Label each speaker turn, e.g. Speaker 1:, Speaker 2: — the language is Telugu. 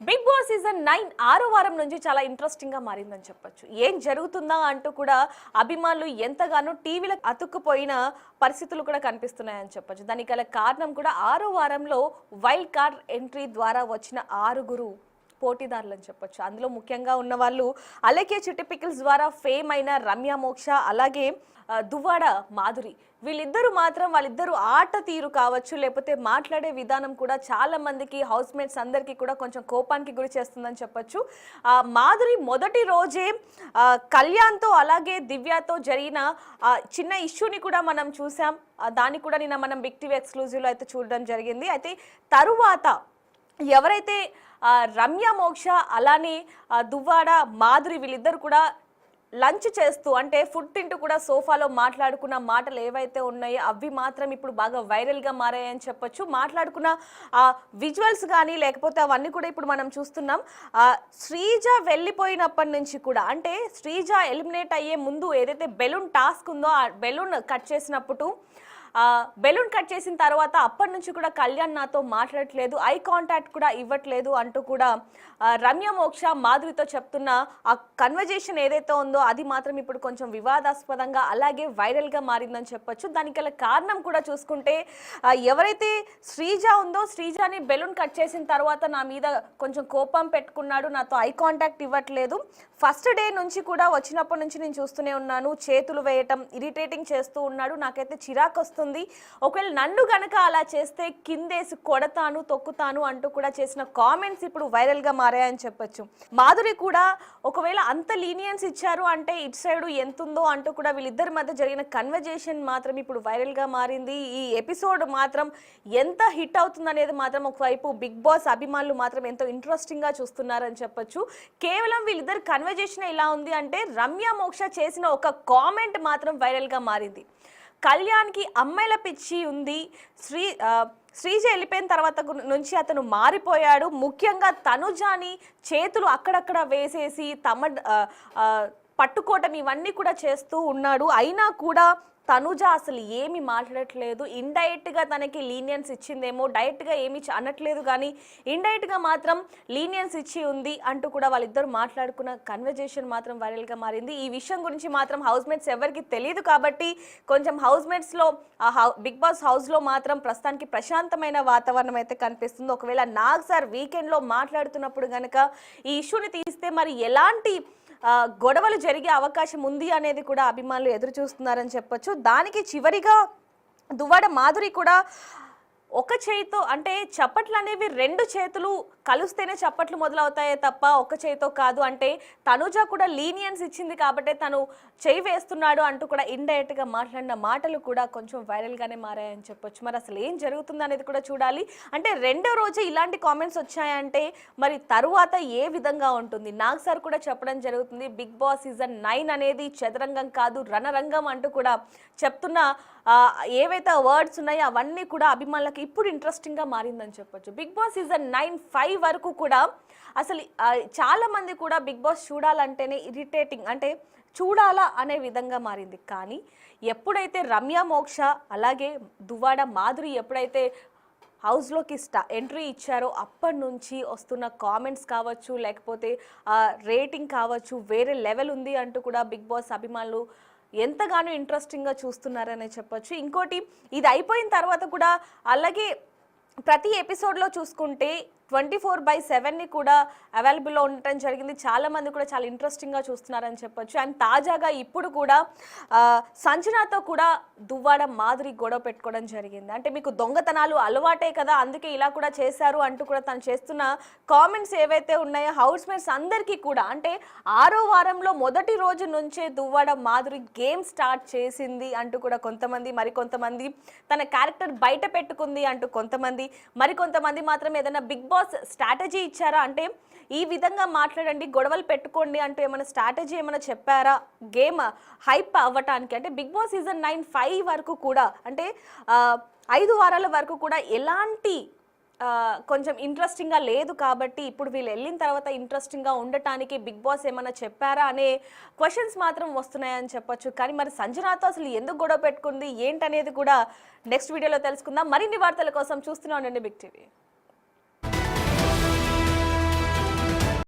Speaker 1: బిగ్ బాస్ సీజన్ 9 ఆరో వారం నుంచి చాలా ఇంట్రెస్టింగ్ గా మారిందని చెప్పొచ్చు. ఏం జరుగుతుందా అంటూ కూడా అభిమానులు ఎంతగానో టీవీలకు అతుక్కుపోయిన పరిస్థితులు కూడా కనిపిస్తున్నాయని చెప్పొచ్చు. దానికి గల కారణం కూడా ఆరో వారంలో వైల్డ్ కార్డ్ ఎంట్రీ ద్వారా వచ్చిన 6 పోటీదారులు అని చెప్పొచ్చు. అందులో ముఖ్యంగా ఉన్న వాళ్ళు అలకే చిట్టి పికిల్స్ ద్వారా ఫేమ్ అయిన రమ్య మోక్ష, అలాగే దువ్వాడ మాధురి. వీళ్ళిద్దరూ మాత్రం వాళ్ళిద్దరూ ఆట తీరు కావచ్చు, లేకపోతే మాట్లాడే విధానం కూడా చాలా మందికి హౌస్ మేట్స్ అందరికీ కూడా కొంచెం కోపానికి గురి చేస్తుందని చెప్పొచ్చు. మాధురి మొదటి రోజే కళ్యాణ్తో అలాగే దివ్యతో జరిగిన చిన్న ఇష్యూని కూడా మనం చూసాం. దాన్ని కూడా నిన్న మనం బిగ్ టీవీ ఎక్స్క్లూజివ్లో అయితే చూడడం జరిగింది. అయితే తరువాత ఎవరైతే రమ్య మోక్ష అలానే దువ్వాడ మాధురి వీళ్ళిద్దరు కూడా లంచ్ చేస్తూ అంటే ఫుడ్ తింటూ కూడా సోఫాలో మాట్లాడుకున్న మాటలు ఏవైతే ఉన్నాయో అవి మాత్రం ఇప్పుడు బాగా వైరల్గా మారాయని చెప్పొచ్చు. మాట్లాడుకున్న విజువల్స్ కానీ లేకపోతే అవన్నీ కూడా ఇప్పుడు మనం చూస్తున్నాం. శ్రీజ వెళ్ళిపోయినప్పటి నుంచి కూడా, అంటే శ్రీజ ఎలిమినేట్ అయ్యే ముందు ఏదైతే బెలూన్ టాస్క్ ఉందో ఆ బెలూన్ కట్ చేసినప్పుడు బెలూన్ కట్ చేసిన తర్వాత అప్పటి నుంచి కూడా కళ్యాణ్ నాతో మాట్లాడట్లేదు, ఐ కాంటాక్ట్ కూడా ఇవ్వట్లేదు అంటూ కూడా రమ్య మోక్ష మాధురితో చెప్తున్న ఆ కన్వర్జేషన్ ఏదైతే ఉందో అది మాత్రం ఇప్పుడు కొంచెం వివాదాస్పదంగా అలాగే వైరల్గా మారిందని చెప్పొచ్చు. దానికి గల కారణం కూడా చూసుకుంటే ఎవరైతే శ్రీజ ఉందో శ్రీజని బెలూన్ కట్ చేసిన తర్వాత నా మీద కొంచెం కోపం పెట్టుకున్నాడు, నాతో ఐ కాంటాక్ట్ ఇవ్వట్లేదు, ఫస్ట్ డే నుంచి కూడా వచ్చినప్పటి నుంచి నేను చూస్తూనే ఉన్నాను, చేతులు వేయటం ఇరిటేటింగ్ చేస్తూ ఉన్నాడు, నాకైతే చిరాకు వస్తుంది, ఒకవేళ నన్ను గనక అలా చేస్తే కిందేసి కొడతాను తొక్కుతాను అంటూ కూడా చేసిన కామెంట్స్ ఇప్పుడు వైరల్గా మారాయని చెప్పొచ్చు. మాధురి కూడా ఒకవేళ అంత లీనియన్స్ ఇచ్చారు అంటే ఇటు సైడు ఎంత ఉందో అంటూ కూడా వీళ్ళిద్దరి మధ్య జరిగిన కన్వర్జేషన్ మాత్రం ఇప్పుడు వైరల్గా మారింది. ఈ ఎపిసోడ్ మాత్రం ఎంత హిట్ అవుతుంది అనేది మాత్రం ఒకవైపు బిగ్ బాస్ అభిమానులు మాత్రం ఎంతో ఇంట్రెస్టింగ్గా చూస్తున్నారని చెప్పొచ్చు. కేవలం వీళ్ళిద్దరు కన్వర్జేషన్ ఎలా ఉంది అంటే రమ్య మోక్ష చేసిన ఒక కామెంట్ మాత్రం వైరల్గా మారింది. కళ్యాణ్కి అమ్మాయిల పిచ్చి ఉంది, శ్రీజ వెళ్ళిపోయిన తర్వాత నుంచి అతను మారిపోయాడు, ముఖ్యంగా తనుజాని చేతులు అక్కడక్కడ వేసేసి పట్టుకోవటం ఇవన్నీ కూడా చేస్తూ ఉన్నాడు. అయినా కూడా తనుజ అసలు ఏమి మాట్లాడట్లేదు, ఇండైరెక్ట్గా తనకి లీనియన్స్ ఇచ్చిందేమో, డైరెక్ట్గా ఏమి అనట్లేదు కానీ ఇండైరెక్ట్గా మాత్రం లీనియన్స్ ఇచ్చి ఉంది అంటూ కూడా వాళ్ళిద్దరు మాట్లాడుకున్న కన్వర్జేషన్ మాత్రం వైరల్గా మారింది. ఈ విషయం గురించి మాత్రం హౌస్ మేట్స్ ఎవరికి తెలియదు కాబట్టి కొంచెం హౌస్ మేట్స్లో బిగ్ బాస్ హౌస్లో మాత్రం ప్రస్తుతానికి ప్రశాంతమైన వాతావరణం అయితే కనిపిస్తుంది. ఒకవేళ నాగ్ సార్ వీకెండ్లో మాట్లాడుతున్నప్పుడు కనుక ఈ ఇష్యూని తీస్తే మరి ఎలాంటి గొడవలు జరిగే అవకాశం ఉంది అనేది కూడా అభిమానులు ఎదురు చూస్తున్నారని చెప్పొచ్చు. దానికి చివరిగా దువ్వాడ మాధురి కూడా ఒక చేయితో, అంటే చప్పట్లు అనేవి 2 చేతులు కలిస్తేనే చప్పట్లు మొదలవుతాయే తప్ప ఒక చేయితో కాదు, అంటే తనుజ కూడా లీనియన్స్ ఇచ్చింది కాబట్టి తను చేయి వేస్తున్నాడు అంటూ కూడా ఇండైరెక్ట్గా మాట్లాడిన మాటలు కూడా కొంచెం వైరల్గానే మారాయని చెప్పొచ్చు. మరి అసలు ఏం జరుగుతుంది అనేది కూడా చూడాలి. అంటే 2వ రోజు ఇలాంటి కామెంట్స్ వచ్చాయంటే మరి తరువాత ఏ విధంగా ఉంటుంది? నాగ్ సార్ కూడా చెప్పడం జరుగుతుంది, బిగ్ బాస్ సీజన్ 9 అనేది చదరంగం కాదు రణరంగం అంటూ కూడా చెప్తున్న ఏవైతే వర్డ్స్ ఉన్నాయో అవన్నీ కూడా అభిమానులకి ఇప్పుడు ఇంట్రెస్టింగ్గా మారిందని చెప్పొచ్చు. బిగ్ బాస్ సీజన్ 9 5 వరకు కూడా అసలు చాలా మంది కూడా బిగ్ బాస్ చూడాలంటేనే ఇరిటేటింగ్, అంటే చూడాలా అనే విధంగా మారింది. కానీ ఎప్పుడైతే రమ్య మోక్ష అలాగే దువ్వాడ మాధురి ఎప్పుడైతే హౌస్లోకి ఎంట్రీ ఇచ్చారో అప్పటి నుంచి వస్తున్న కామెంట్స్ కావచ్చు, లేకపోతే రేటింగ్ కావచ్చు, వేరే లెవెల్ ఉంది అంటూ కూడా బిగ్ బాస్ అభిమానులు ఎంతగానో ఇంట్రెస్టింగ్గా చూస్తున్నారనే చెప్పొచ్చు. ఇంకోటి, ఇది అయిపోయిన తర్వాత కూడా అలాగే ప్రతి ఎపిసోడ్లో చూసుకుంటే 24/7ని కూడా అవైలబుల్లో ఉండటం జరిగింది. చాలామంది కూడా చాలా ఇంట్రెస్టింగ్గా చూస్తున్నారని చెప్పొచ్చు. అండ్ తాజాగా ఇప్పుడు కూడా సంజనాతో కూడా దువ్వాడ మాధురి గొడవ పెట్టుకోవడం జరిగింది. అంటే మీకు దొంగతనాలు అలవాటే కదా, అందుకే ఇలా కూడా చేశారు అంటూ కూడా తను చేస్తున్న కామెంట్స్ ఏవైతే ఉన్నాయో హౌస్ మేట్స్ అందరికీ కూడా, అంటే 6వ వారంలో మొదటి రోజు నుంచే దువ్వాడ మాధురి గేమ్ స్టార్ట్ చేసింది అంటూ కూడా కొంతమంది, మరికొంతమంది తన క్యారెక్టర్ బయట పెట్టుకుంది అంటూ కొంతమంది, మరికొంతమంది మాత్రం ఏదైనా బిగ్ బాస్ స్ట్రాటజీ ఇచ్చారా, అంటే ఈ విధంగా మాట్లాడండి, గొడవలు పెట్టుకోండి అంటూ ఏమైనా స్ట్రాటజీ ఏమైనా చెప్పారా గేమ్ హైప్ అవ్వటానికి? అంటే బిగ్ బాస్ సీజన్ 9 5 వరకు కూడా, అంటే 5 వారాల వరకు కూడా ఎలాంటి కొంచెం ఇంట్రెస్టింగ్గా లేదు కాబట్టి ఇప్పుడు వీళ్ళు వెళ్ళిన తర్వాత ఇంట్రెస్టింగ్గా ఉండటానికి బిగ్ బాస్ ఏమైనా చెప్పారా అనే క్వశ్చన్స్ మాత్రం వస్తున్నాయని చెప్పొచ్చు. కానీ మరి సంజనాతో అసలు ఎందుకు గొడవ పెట్టుకుంది ఏంటనేది కూడా నెక్స్ట్ వీడియోలో తెలుసుకుందాం. మరిన్ని వార్తల కోసం చూస్తూనే ఉండండి బిగ్ టీవీ.